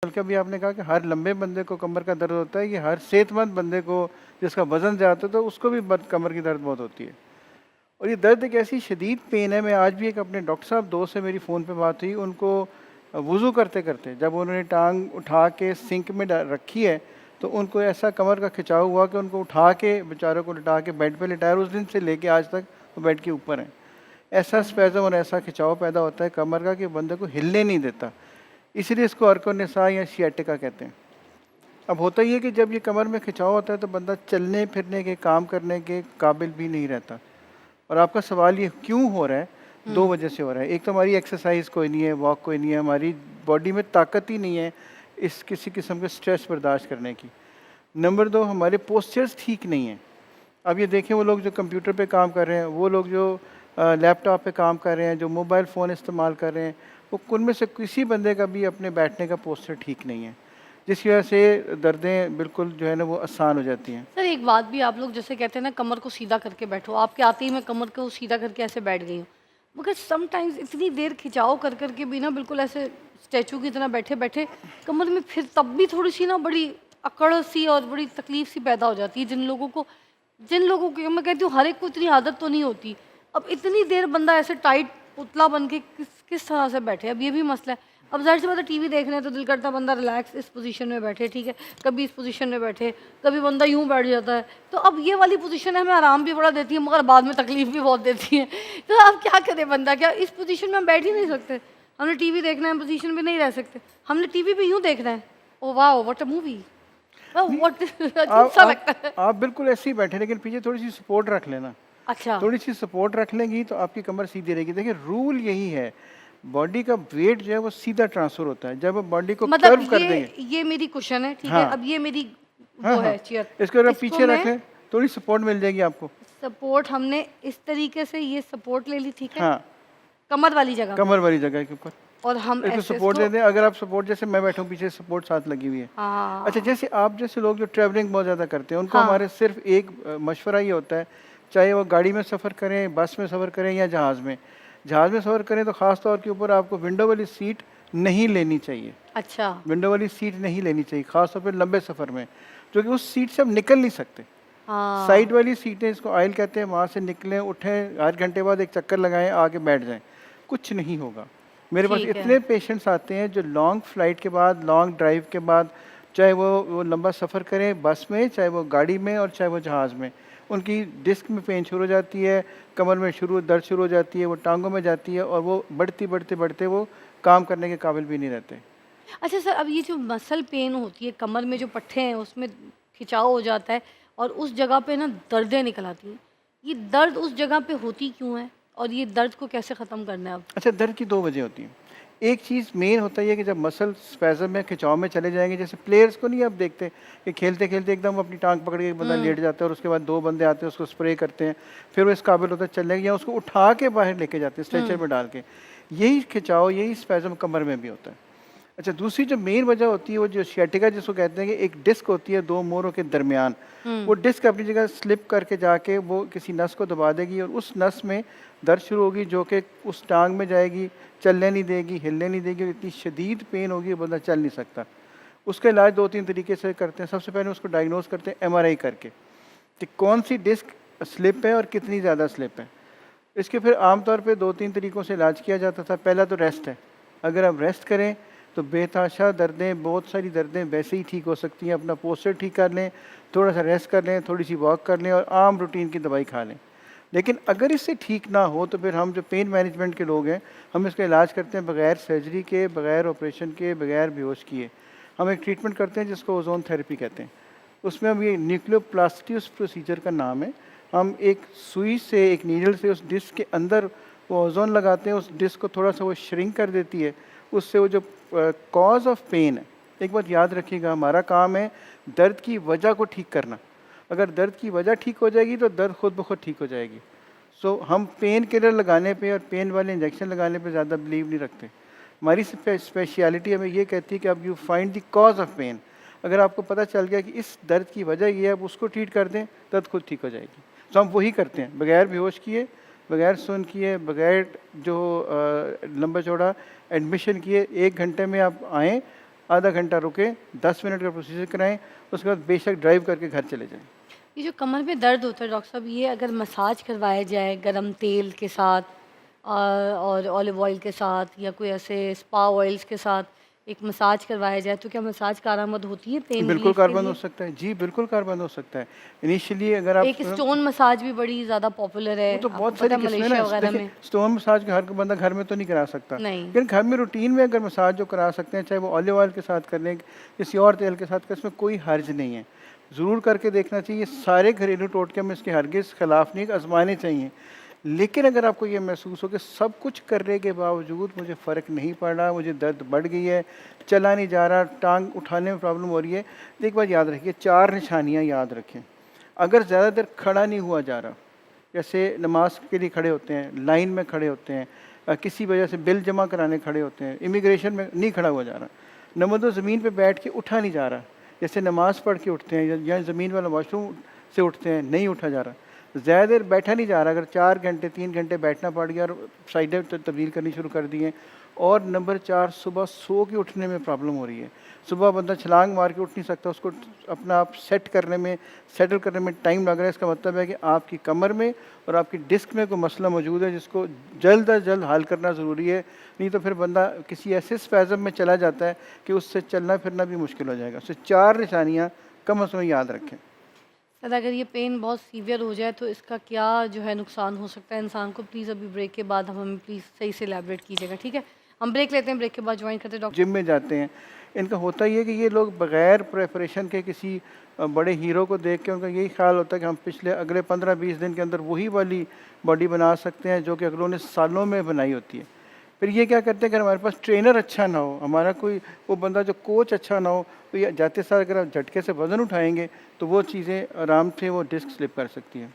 बल्कि अभी आपने कहा कि हर लंबे बंदे को कमर का दर्द होता है, कि हर सेहतमंद बंदे को जिसका वज़न ज़्यादा होता है तो उसको भी कमर की दर्द बहुत होती है। और ये दर्द एक ऐसी शदीद पेन है, मैं आज भी एक अपने डॉक्टर साहब दोस्त से मेरी फ़ोन पे बात हुई, उनको वज़ू करते-करते जब उन्होंने टाँग उठा के सिंक में रखी है, तो उनको ऐसा कमर का खिंचाव हुआ कि उनको उठा के बेचारों को लिटा के बेड पे लिटाया, उस दिन से लेके आज तक वो बेड के ऊपर हैं। ऐसा स्पैज़म और ऐसा खिंचाव पैदा होता है कमर का कि बंदे को हिलने नहीं देता। इसीलिए इसको अर्कोनिसा या सियाटिका कहते हैं। अब होता ये है कि जब ये कमर में खिंचाव होता है तो बंदा चलने फिरने के, काम करने के काबिल भी नहीं रहता। और आपका सवाल ये क्यों हो रहा है? 2 हुँ। वजह से हो रहा है। एक तो हमारी एक्सरसाइज़ कोई नहीं है, वॉक कोई नहीं है, हमारी बॉडी में ताकत ही नहीं है इस किसी किस्म के स्ट्रेस बर्दाश्त करने की। नंबर 2, हमारे पोस्चर्स ठीक नहीं हैं। अब ये देखें, वो लोग जो कंप्यूटर पे काम कर रहे हैं, वो लोग जो लैपटॉप पे काम कर रहे हैं, जो मोबाइल फ़ोन इस्तेमाल कर रहे हैं, वो उनमें से किसी बंदे का भी अपने बैठने का पोस्चर ठीक नहीं है, जिसकी वजह से दर्दें बिल्कुल जो है ना वो आसान हो जाती हैं। सर एक बात भी, आप लोग जैसे कहते हैं ना कमर को सीधा करके बैठो, आपके आते ही मैं कमर को सीधा करके ऐसे बैठ गई हूँ। मगर समटाइम्स इतनी देर खिंचाव कर के भी ना बिल्कुल ऐसे स्टैचू की तरह बैठे-बैठे कमर में फिर तब भी थोड़ी-सी ना बड़ी अकड़-सी और बड़ी तकलीफ़-सी पैदा हो जाती है। जिन लोगों की मैं कहती हूँ हर एक को इतनी आदत तो नहीं होती। अब इतनी देर बंदा ऐसे टाइट पुतला बन के किस किस तरह से बैठे, अब ये भी मसला है। अब ज़ाहिर-सी बात है टीवी देख रहे हैं तो दिल करता है बंदा रिलैक्स इस पोज़ीशन में बैठे, ठीक है। कभी इस पोज़ीशन में बैठे, कभी बंदा यूँ बैठ जाता है। तो अब ये वाली पोज़ीशन हमें आराम भी बड़ा देती है मगर बाद में तकलीफ़ भी बहुत देती है। तो अब क्या करे बंदा, क्या इस पोज़ीशन में हम बैठ ही नहीं सकते? हमने टीवी देखना है, पोज़ीशन में नहीं रह सकते। हमने टीवी भी यूँ देखना है। Oh wow! What a movie! Oh नहीं, व्हाट आप अजीब-सा आप लगता है। आप बिल्कुल ऐसे ही बैठे, लेकिन पीछे थोड़ी-सी सपोर्ट रख लेना। अच्छा। थोड़ी-सी सपोर्ट रख लेंगी तो आपकी कमर सीधी रहेगी। देखिए, रूल यही है, बॉडी का वेट जो है वो सीधा ट्रांसफ़र होता है। जब आप बॉडी को मतलब कर्व कर देंगे। ये मेरी कुशन है, ठीक है? हाँ, अब ये मेरी हाँ, वो हाँ। है चेयर। इसको अगर आप इसको पीछे रख मैं लें, थोड़ी सपोर्ट मिल जाएगी आपको। सपोर्ट हमने इस तरीके से ये सपोर्ट ले ली, ठीक है? हाँ, कमर वाली जगह पे कमर वाली जगह के ऊपर। और हम इसको ऐसे सपोर्ट इसको दे दें, अगर आप सपोर्ट जैसे मैं बैठा हूँ पीछे सपोर्ट साथ लगी हुई है। अच्छा, हाँ, जैसे आप जैसे लोग जो ट्रैवलिंग बहुत ज़्यादा करते हैं, उनको हाँ, हमारे सिर्फ़ एक मशवरा ये होता है, चाहे वो गाड़ी में सफ़र करें, बस में सफ़र करें या जहाज़ में। जहाज़ में सफ़र करें तो ख़ास तौर के ऊपर आपको विंडो वाली सीट नहीं लेनी चाहिए। अच्छा, विंडो वाली सीट नहीं लेनी चाहिए, ख़ास तौर पे लंबे सफ़र में, क्योंकि उस सीट से आप निकल नहीं सकते। साइड हाँ, वाली सीटें, इसको आइल कहते हैं, वहाँ से निकलें, उठें, आध घंटे बाद एक चक्कर लगाएँ, आके बैठ जाएँ, कुछ नहीं होगा। मेरे पास ठीक है। इतने पेशेंट्स आते हैं जो लॉन्ग फ्लाइट के बाद, लॉन्ग ड्राइव के बाद, चाहे वो लंबा सफ़र करें बस में, चाहे वो गाड़ी में और चाहे वो जहाज़ में, उनकी डिस्क में पेन शुरू हो जाती है, कमर में दर्द शुरू हो जाती है, वो टाँगों में जाती है और वो बढ़ते वो काम करने के काबिल भी नहीं रहते। अच्छा सर, अब ये जो मसल पेन होती है, कमर में जो पट्टे हैं उसमें खिंचाव हो जाता है और उस जगह पे ना दर्दें निकल आती हैं। ये दर्द उस जगह पे होती क्यों है? और ये दर्द को कैसे ख़त्म करना है अब? अच्छा, दर्द की 2 वजह होती हैं। एक चीज़ मेन होता है ये कि जब मसल स्पैज़म में, खिंचाव में चले जाएँगे, जैसे प्लेयर्स को नहीं आप देखते कि खेलते-खेलते एकदम अपनी टाँग पकड़ के एक बंदा हुँ, लेट जाता है और उसके बाद 2 बंदे आते हैं, उसको स्प्रे करते हैं, फिर वो इस काबिल होता है चलने के, या उसको उठा के बाहर लेके जाते हैं स्ट्रेचर हुँ, में डाल के। यही खिंचाव, यही स्पैज़म कमर में भी होता है। अच्छा, दूसरी जो मेन वजह होती है वो जो सियाटिका जिसको कहते हैं, कि एक डिस्क होती है 2 मोरों के दरमियान। वो हुँ, डिस्क अपनी जगह स्लिप करके जाके वो किसी नस को दबा देगी और उस नस में दर्द शुरू होगी, जो कि उस टाँग में जाएगी, चलने नहीं देगी, हिलने नहीं देगी और इतनी शदीद पेन होगी बंदा चल नहीं सकता। उसका इलाज 2-3 तरीके से करते हैं। सबसे पहले उसको डायग्नोज़ करते हैं एमआरआई करके, कि कौन-सी डिस्क स्लिप है और कितनी ज़्यादा स्लिप है। इसके फिर आम तौर पे 2-3 तरीकों से इलाज किया जाता था। पहला तो रेस्ट है। अगर आप रेस्ट करें तो बेतहाशा दर्दें, बहुत सारी दर्दें वैसे ही ठीक हो सकती हैं। अपना पोस्चर ठीक कर लें, थोड़ा-सा रेस्ट कर लें, थोड़ी-सी वॉक कर लें और आम रूटीन की दवाई खा लें। लेकिन अगर इससे ठीक ना हो तो फिर हम जो पेन मैनेजमेंट के लोग हैं, हम इसका इलाज करते हैं बगैर सर्जरी के, बगैर ऑपरेशन के, बगैर बेहोश किए। हम एक ट्रीटमेंट करते हैं जिसको ओज़ोन थेरेपी कहते हैं। उसमें हम ये न्यूक्लियोप्लास्टी उस प्रोसीजर का नाम है। हम एक सुई से, एक नीडल से उस डिस्क के अंदर वो ओज़ोन लगाते हैं, उस डिस्क को थोड़ा-सा वो श्रिंक कर देती है। उससे वो जो कॉज़ ऑफ पेन है, एक बात याद रखिएगा, हमारा काम है दर्द की वजह को ठीक करना। अगर दर्द की वजह ठीक हो जाएगी तो दर्द खुद ब खुद ठीक हो जाएगी। सो हम पेन किलर लगाने पे और पेन वाले इंजेक्शन लगाने पे ज़्यादा बिलीव नहीं रखते। हमारी स्पेशलिटी हमें ये कहती है कि अब you find the cause of pain. अगर आपको पता चल गया कि इस दर्द की वजह ये है, आप उसको ट्रीट कर दें, दर्द खुद ठीक हो जाएगी। तो हम वही करते हैं, बगैर बेहोश किए, बगैर सुन्न किए, बगैर जो लंबा चौड़ा एडमिशन किए, 1 घंटे में आप आएँ, आधा घंटा रुके, 10 मिनट का प्रोसीजर कराएं, उसके बाद बेशक ड्राइव करके घर चले जाएं। ये जो कमर में दर्द होता है डॉक्टर साहब, ये अगर मसाज करवाया जाए गरम तेल के साथ और ऑलिव ऑयल के साथ या कोई ऐसे स्पा ऑयल्स के साथ एक मसाज करवाया जाए तो क्या मसाज कारआमद होती है पेन बिल्कुल रिलीफ के कारबंद हो लिए? सकता है जी, बिल्कुल कारबंद हो सकता है। इनिशियली अगर आप एक स्टोन मसाज भी बड़ी ज़्यादा पॉपुलर है, वो तो आपको बहुत पता सारी है किस्में मलेशिया ना, वगैरह देखिए में? स्टोन मसाज का हर कोई बंदा घर में तो नहीं करा सकता, नहीं। लेकिन घर में रूटीन में अगर मसाज जो करा सकते हैं, चाहे वो ऑलिव ऑयल के साथ कर लें, किसी और तेल के साथ करें, इसमें कोई हर्ज नहीं है। ज़रूर करके देखना चाहिए। सारे घरेलू टोटके में इसके हरगिज़ खिलाफ नहीं, आजमाने चाहिए। लेकिन अगर आपको ये महसूस हो कि सब कुछ करने के बावजूद मुझे फ़र्क नहीं पड़ रहा, मुझे दर्द बढ़ गई है, चला नहीं जा रहा, टांग उठाने में प्रॉब्लम हो रही है, तो एक बात याद रखिए, 4 निशानियाँ याद रखें। अगर ज़्यादा देर खड़ा नहीं हुआ जा रहा, जैसे नमाज के लिए खड़े होते हैं, लाइन में खड़े होते हैं, किसी वजह से बिल जमा कराने खड़े होते हैं, इमिग्रेशन में नहीं खड़ा हुआ जा रहा, नंबर 2 ज़मीन पे बैठ के उठा नहीं जा रहा, जैसे नमाज पढ़ के उठते हैं या ज़मीन वाला वॉशरूम से उठते हैं, नहीं उठा जा रहा, ज़्यादा देर बैठा नहीं जा रहा, अगर 4 घंटे 3 घंटे बैठना पड़ गया और साइडें तब्दील करनी शुरू कर दी हैं, और नंबर 4 सुबह सो के उठने में प्रॉब्लम हो रही है। सुबह बंदा छलांग मार के उठ नहीं सकता, उसको अपना आप सेटल करने में टाइम लग रहा है। इसका मतलब है कि आपकी कमर में और आपकी डिस्क में कोई मसला मौजूद है, जिसको जल्द अज जल्द हल करना ज़रूरी है। नहीं तो फिर बंदा किसी ऐसे स्पैज़म में चला जाता है कि उससे चलना फिरना भी मुश्किल हो जाएगा। उससे 4 निशानियाँ कम अज़ कम याद रखें। सर अगर ये पेन बहुत सीवियर हो जाए तो इसका क्या जो है नुकसान हो सकता है इंसान को? प्लीज़ अभी ब्रेक के बाद हम हमें प्लीज़ सही से एलैबोरेट कीजिएगा, ठीक है? हम ब्रेक लेते हैं, ब्रेक के बाद ज्वाइन करते हैं डॉक्टर। जिम में जाते हैं, इनका होता ये है कि ये लोग बग़ैर प्रिपरेशन के किसी बड़े हीरो को देख के उनका यही ख़्याल होता है कि हम अगले 15-20 दिन के अंदर वही वाली बॉडी बना सकते हैं जो कि अगलों ने सालों में बनाई होती है। फिर ये क्या करते हैं, अगर हमारे पास ट्रेनर अच्छा ना हो, हमारा कोई वो बंदा जो कोच अच्छा ना हो, तो ये जाते सार अगर आप झटके से वज़न उठाएँगे तो वो चीज़ें आराम से वो डिस्क स्लिप कर सकती हैं।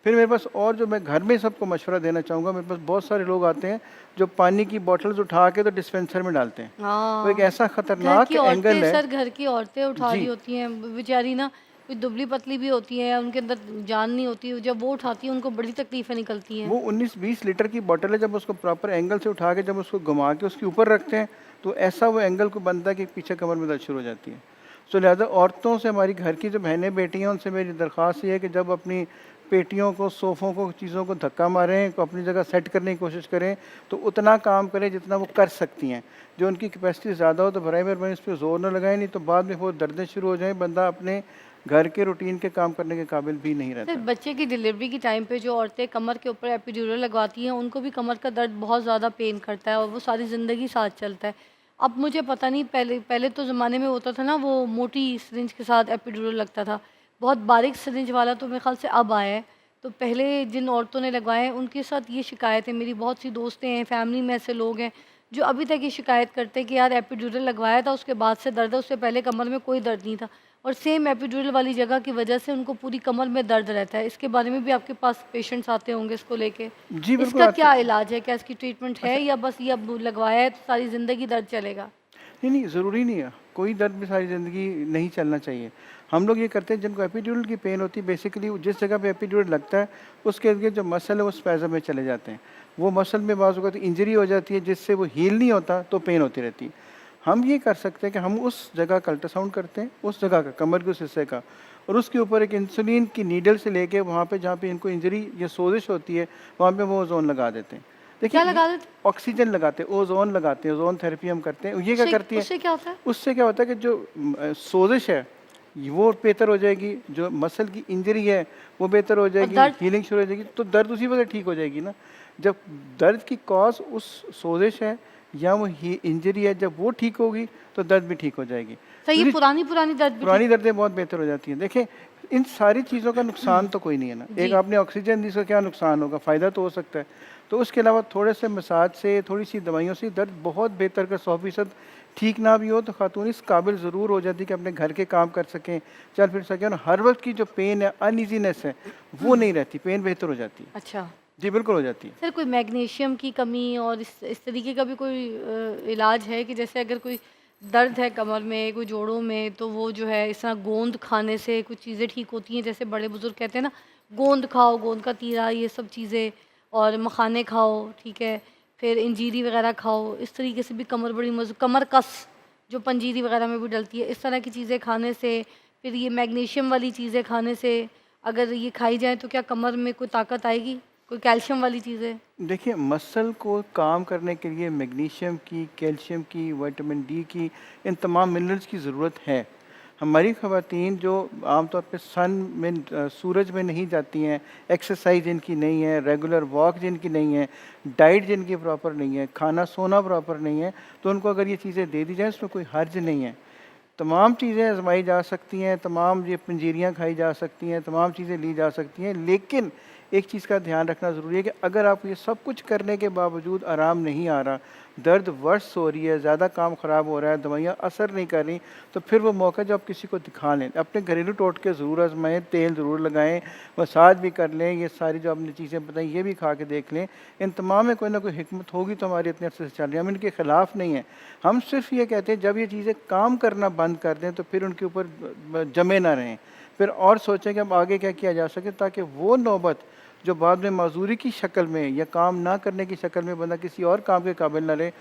फिर मेरे पास और जो मैं घर में सबको मशवरा देना चाहूँगा, मेरे पास बहुत सारे लोग आते हैं जो पानी की बॉटल्स उठा के तो डिस्पेंसर में डालते हैं। वो एक हाँ, ऐसा घर ख़तरनाक की एंगल औरतें है। सर, घर की औरतें उठा रही जी, होती हैं बेचारी ना, कोई दुबली-पतली भी होती हैं, उनके अंदर जान नहीं होती, जब वो उठाती हैं उनको बड़ी तकलीफ़ें निकलती हैं। वो 19-20 लीटर की बॉटल है, जब उसको प्रॉपर एंगल से उठा के जब उसको घुमा के उसके ऊपर रखते हैं, तो ऐसा वो एंगल को बनता है कि पीछे कमर में दर्द शुरू हो जाती है। सो लिहाजा औरतों से, हमारी घर की जो बहनें बेटी हैं, उनसे मेरी दरख्वास्त ये है कि जब अपनी पेटियों को, सोफ़ों को, चीज़ों को धक्का मारें, को अपनी जगह सेट करने की कोशिश करें, तो उतना काम करें जितना वो कर सकती हैं। जो उनकी कैपेसिटी ज़्यादा हो तो बराए मेहरबानी इस पे ज़ोर ना लगाएँ, नहीं तो बाद में वो दर्दें शुरू हो जाएँ, बंदा अपने घर के रूटीन के काम करने के काबिल भी नहीं सर रहता। बच्चे की डिलीवरी के टाइम पे जो औरतें कमर के ऊपर एपिड्यूरल लगवाती हैं उनको भी कमर का दर्द बहुत ज़्यादा पेन करता है और वो सारी ज़िंदगी साथ चलता है। अब मुझे पता नहीं, पहले पहले तो ज़माने में होता था ना, वो मोटी सिरिंज के साथ एपिड्यूरल लगता था। बहुत बारीक सिरिंज वाला तो मेरे ख़्याल से अब आया है। तो पहले जिन औरतों ने लगवाए हैं उनके साथ ये शिकायत है, मेरी बहुत सी दोस्तें हैं, फैमिली में ऐसे लोग हैं जो अभी तक ये शिकायत करते हैं कि यार एपिड्यूरल लगवाया था, उसके बाद से दर्द है, उससे पहले कमर में कोई दर्द नहीं था। और सेम एपिड्यूरल वाली जगह की वजह से उनको पूरी कमर में दर्द रहता है। इसके बारे में भी आपके पास पेशेंट्स आते होंगे इसको लेके? जी, बिल्कुल इसका आते। क्या इलाज है? क्या इसकी ट्रीटमेंट है या बस ये अब लगवाया है तो सारी ज़िंदगी दर्द चलेगा? नहीं, नहीं, ज़रूरी नहीं है। कोई दर्द भी सारी ज़िंदगी नहीं चलना चाहिए। हम लोग ये करते हैं, जिनको एपिड्यूरल की पेन होती है, बेसिकली जिस जगह पे एपिड्यूरल लगता है, उसके इर्द-गिर्द जो मसल है वो स्पैज़म में चले जाते हैं। वो मसल में बाज़ औक़ात इंजरी हो जाती है, जिससे वो हील नहीं होता, तो पेन होती रहती है। हम ये कर सकते हैं कि हम उस जगह का अल्ट्रासाउंड करते हैं, उस जगह का, कमर के उस हिस्से का, और उसके ऊपर एक इंसुलिन की नीडल से लेके वहाँ पे जहाँ पे इनको इंजरी या सोज़िश होती है, वहाँ पे वो ओज़ोन लगा देते हैं। देखिए क्या ये लगा देते? ऑक्सीजन लगाते हैं, ओज़ोन लगाते हैं, ओज़ोन थेरेपी हम करते हैं। ये क्या उससे करती है, उससे क्या होता है? उससे क्या होता है कि जो सोज़िश है, वो बेहतर हो जाएगी, जो मसल की इंजरी है, वो बेहतर हो और जाएगी, दर्द? हीलिंग शुरू हो जाएगी, तो दर्द उसी वक़्त ठीक हो जाएगी ना। जब दर्द की कॉज़ उस सोज़िश है या वो ही इंजरी है, जब वो ठीक होगी, तो दर्द भी ठीक हो जाएगी। सर ये दूसरी पुरानी-पुरानी दर्द भी ठीक? पुरानी दर्दें बहुत बेहतर हो जाती हैं। देखें, इन सारी चीज़ों का नुकसान तो कोई नहीं है ना। एक जी। आपने ऑक्सीजन दी, इसका क्या नुकसान होगा? फ़ायदा तो हो सकता है। तो उसके अलावा थोड़े से मसाज से, थोड़ी-सी दवाइयों से दर्द बहुत बेहतर कर 100% ठीक ना भी हो तो खातून इस काबिल ज़रूर हो जाती है कि अपने घर के काम कर सकें, चल फिर सकें, और हर वक़्त की जो पेन है, अनईज़ीनेस है, वो नहीं रहती, पेन बेहतर हो जाती है। अच्छा। जी, बिल्कुल हो जाती है। सर कोई मैग्नीशियम की कमी और इस तरीके का भी कोई इलाज है कि जैसे अगर कोई दर्द है कमर में, कोई जोड़ों में, तो वो जो है इस तरह गोंद खाने से कुछ चीज़ें ठीक होती हैं? जैसे बड़े बुजुर्ग कहते हैं ना, गोंद खाओ, गोंद का तीरा, ये सब चीज़ें, और मखाने खाओ, ठीक है, फिर इंजीरी वगैरह खाओ, इस तरीके से भी कमर बड़ी कमर कस जो पंजीरी वगैरह में भी डलती है, इस तरह की चीज़ें खाने से, फिर ये मैग्नीशियम वाली चीज़ें खाने से, अगर ये खाई जाए तो क्या कमर में कोई ताकत आएगी? कोई कैल्शियम वाली चीज़ें? देखिए, मसल को काम करने के लिए मैग्नीशियम की, कैल्शियम की, विटामिन डी की, इन तमाम मिनरल्स की ज़रूरत है। हमारी ख़वातीन जो आमतौर पे सन में सूरज में नहीं जाती हैं, एक्सरसाइज जिनकी नहीं है, रेगुलर वॉक जिनकी नहीं है, डाइट जिनकी प्रॉपर नहीं है, खाना सोना प्रॉपर नहीं है, तो उनको अगर ये चीज़ें दे दी जाएँ उसमें कोई हर्ज नहीं है। तमाम चीज़ें आज़माई जा सकती हैं, तमाम ये पंजीरियाँ खाई जा सकती हैं, तमाम चीज़ें ली जा सकती हैं, लेकिन एक चीज़ का ध्यान रखना ज़रूरी है कि अगर आप ये सब कुछ करने के बावजूद आराम नहीं आ रहा, दर्द वर्स हो रही है, ज़्यादा काम ख़राब हो रहा है, दवाइयाँ असर नहीं कर रही, तो फिर वो मौका है जब आप किसी को दिखा लें। अपने घरेलू टोटके ज़रूर आज़माएँ, तेल ज़रूर लगाएँ, मसाज भी कर लें, ये सारी जो आपने चीज़ें बताई ये भी खा के देख लें। इन तमाम में कोई ना कोई हिकमत होगी तो हमारी इतने अरसे से चल रही है। हम इनके ख़िलाफ़ नहीं हैं। हम सिर्फ़ ये कहते हैं जब ये चीज़ें काम करना बंद कर दें तो फिर उनके ऊपर जमे ना रहें। फिर और सोचें कि अब आगे क्या किया जा सके ताकि वो नौबत जो बाद में माज़ूरी की शक्ल में या काम ना करने की शक्ल में बंदा किसी और काम के काबिल ना रहे,